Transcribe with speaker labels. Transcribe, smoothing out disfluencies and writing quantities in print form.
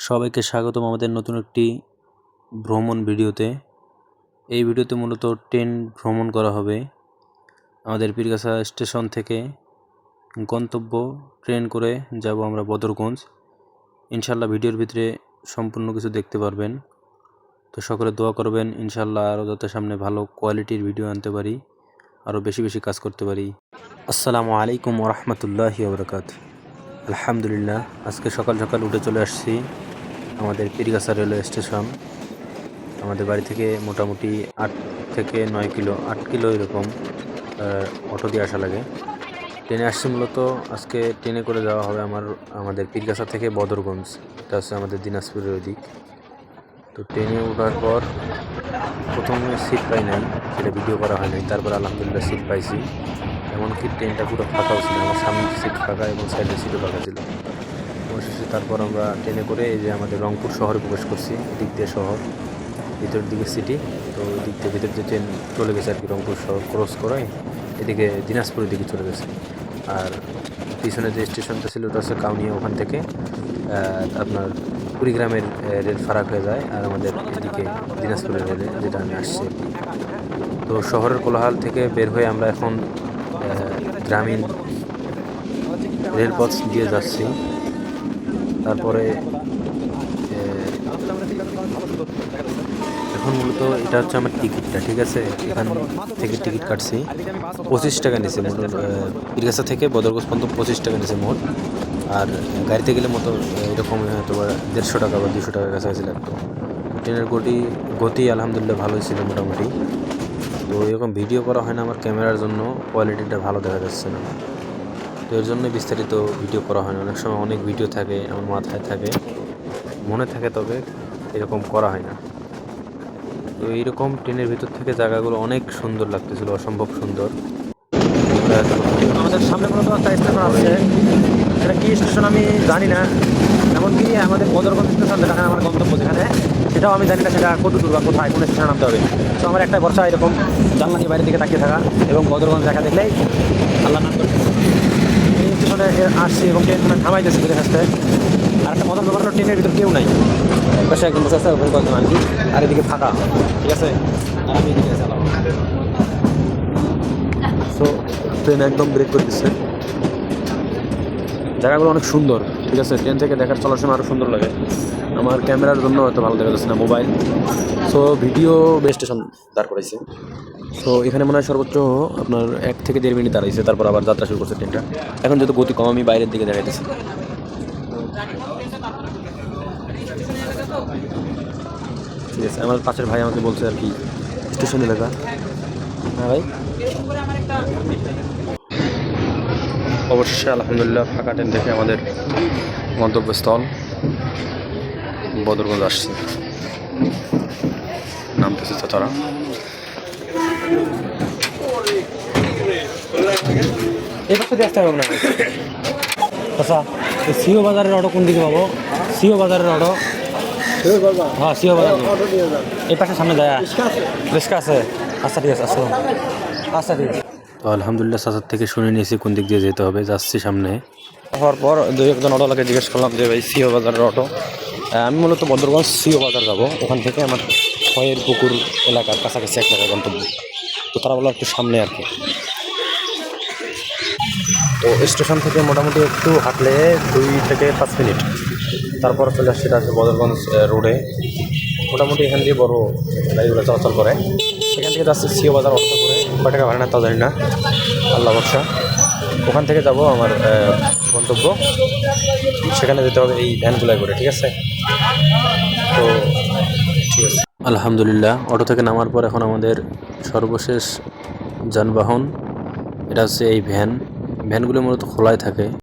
Speaker 1: সবাইকে স্বাগতম আমাদের নতুন একটি ভ্রমণ ভিডিওতে। এই ভিডিওতে মূলত ট্রেন ভ্রমণ করা হবে। আমাদের পীরগাছা স্টেশন থেকে গন্তব্য ট্রেন করে যাব আমরা বদরগঞ্জ। ইনশাল্লাহ ভিডিওর ভিতরে সম্পূর্ণ কিছু দেখতে পারবেন। তো সকলে দোয়া করবেন ইনশাল্লাহ আরও যাতে সামনে ভালো কোয়ালিটির ভিডিও আনতে পারি, আরও বেশি বেশি কাজ করতে পারি। আসসালামু আলাইকুম ওয়া রাহমাতুল্লাহি ওয়া বারাকাতুহু। আলহামদুলিল্লাহ, আজকে সকাল সকাল উঠে চলে আসছি আমাদের পীরগাছা রেলওয়ে স্টেশন। আমাদের বাড়ি থেকে মোটামুটি 8 থেকে 9 কিলো, 8 কিলো এরকম অটো দিয়ে আসা লাগে। ট্রেনে আসছি মূলত আজকে ট্রেনে করে যাওয়া হবে আমাদের পীরগাছা থেকে বদরগঞ্জ। এটা হচ্ছে আমাদের দিনাজপুরের ওদিক। তো ট্রেনে ওঠার পর প্রথমে সিট পাই নাই, সেটা ভিডিও করা হয় নাই। তারপর আলহামদুলিল্লাহ সিট পাইছি, এমনকি ট্রেনটা পুরো ফাঁকাও ছিল। আমার সামনে সিট ফাঁকা এবং সাইডের সিটও ফাঁকা ছিল। অবশেষে তারপর আমরা ট্রেনে করে এই যে আমাদের রংপুর শহরে প্রবেশ করছি। এদিক দিয়ে শহর, ভিতরের দিকে সিটি। তো ওই দিক দিয়ে ভিতর দিয়ে ট্রেন চলে গেছে আর কি, রংপুর শহর ক্রস করে এদিকে দিনাজপুরের দিকে চলে গেছে। আর পিছনে যে স্টেশনটা ছিল ওটা হচ্ছে কাউনিয়া, ওখান থেকে আপনার কুড়িগ্রামের রেল ফারাক হয়ে যায় আর আমাদের এদিকে দিনাজপুরের রেলে, যেটা আমি আসছি। তো শহরের কোলাহল থেকে বের হয়ে আমরা এখন গ্রামীণ রেলপথ দিয়ে যাচ্ছি। তারপরে এখন মূলত এটা হচ্ছে আমার টিকিটটা, ঠিক আছে। এখান থেকে টিকিট কাটছি, 25 টাকা নিয়েছে মোট। পীরগাছা থেকে বদরগঞ্জ পর্যন্ত 25 টাকা নিয়েছে মোট। আর গাড়িতে গেলে মতো এরকম হয়তো 150 টাকা বা 200 টাকার কাছাকাছি লাগতো। ট্রেনের গতি আলহামদুলিল্লাহ ভালোই ছিল মোটামুটি। তো এরকম ভিডিও করা হয় না আমার ক্যামেরার জন্য, কোয়ালিটিটা ভালো দেখা যাচ্ছে না। তো এর জন্য বিস্তারিত ভিডিও করা হয় না। অনেক সময় অনেক ভিডিও থাকে আমার মাথায় থাকে, মনে থাকে, তবে এরকম করা হয় না। তো এইরকম ট্রেনের ভিতর থেকে জায়গাগুলো অনেক সুন্দর লাগতেছিল, অসম্ভব সুন্দর।
Speaker 2: আমাদের সামনে মূলত একটা স্টেশন আছে, এটা কি স্টেশন আমি জানি না। এমনকি আমাদের বদরগঞ্জ স্টেশন, যেখানে আমার গন্তব্য, যেখানে সেটাও আমি জানি না সেটা কত দূর বা কোথায়, কোন স্টেশনে নামতে হবে। তো আমার একটা ভরসা এরকম জানলা দিয়ে বাইরের দিকে তাকিয়ে থাকা এবং বদরগঞ্জ দেখা দেখলেই আল্লাহ নাম করতে। এই স্টেশনে আসছি এবং ট্রেন থামাইতেছি ধীরে আসতে। আর একটা মজার ব্যাপার হলো ট্রেনের ভিতর কেউ নাই, পাশে একদম বসে আছে, ওখানে কয়েকজন আর কি, আর এদিকে ফাঁকা, ঠিক আছে। আর আমি এদিকে চালাবো।
Speaker 1: সো ট্রেন একদম ব্রেক করে দিচ্ছে।
Speaker 2: জায়গাগুলো অনেক সুন্দর, ঠিক আছে। ট্রেন থেকে দেখার চলার সময় আরও সুন্দর লাগে। আমার ক্যামেরার জন্য হয়তো ভালো দেখা যাচ্ছে না, mobile. So video best station দাঁড় করাইছে। তো এখানে মনে হয় সর্বোচ্চ আপনার 1 থেকে 1.5 মিনিট দাঁড়াইছে, তারপর আবার যাত্রা শুরু করছে ট্রেনটা। এখন যেহেতু গতি কম, আমি বাইরের দিকে দেখাইতেছি। ঠিক আছে, আমার পাশের ভাই আমাকে বলছে আর কি স্টেশন এলাকা। হ্যাঁ ভাই,
Speaker 1: অবশ্যই আলহামদুলিল্লাহ ফাঁকা ট্রেন থেকে আমাদের গন্তব্যস্থল বদরগঞ্জ আসছি। নামতেছে তো তারা।
Speaker 2: এই পাশে দেখতে হবে না। আচ্ছা, সিও বাজারের অটো কোন দিকে পাবো? সিও বাজারের অটো, হ্যাঁ সিও বাজার এই পাশে সামনে যায়, রিক্সা আছে। আচ্ছা ঠিক আছে, আসসালাম। আচ্ছা ঠিক আছে।
Speaker 1: তো আলহামদুলিল্লাহ সাজার থেকে শুনে নিয়েছি কোন দিক দিয়ে যেতে হবে, যাচ্ছি সামনে।
Speaker 2: হওয়ার পর 2-1 জন অটোওয়ালাকে জিজ্ঞেস করলাম যে ভাই সিও বাজারের অটো। আমি মূলত বদরগঞ্জ সিও বাজার যাবো, ওখান থেকে আমার খয়ের পুকুর এলাকার কাছাকাছি এক জায়গায় গন্তব্য। তো তারা বললো একটু সামনে আর কি। তো স্টেশন থেকে মোটামুটি একটু হাঁটলে 2 থেকে 5 মিনিট, তারপর চলে আসছে এটা হচ্ছে বদরগঞ্জ রোডে। মোটামুটি এখান দিয়ে বড় গাড়িগুলো চলাচল করে। এখান থেকে যাচ্ছে সিও বাজার অটো করে, কয় টাকা ভাড়া না তা জানি না, আল্লাহ ভরসা। ওখান থেকে যাব আমার গন্তব্য, সেখানে যেতে হবে এই ভ্যানগুলো করে, ঠিক আছে। তো ঠিক আছে,
Speaker 1: আলহামদুলিল্লাহ অটো থেকে নামার পর এখন আমাদের সর্বশেষ যানবাহন এটা হচ্ছে এই ভ্যানগুলো মূলত খোলাই থাকে।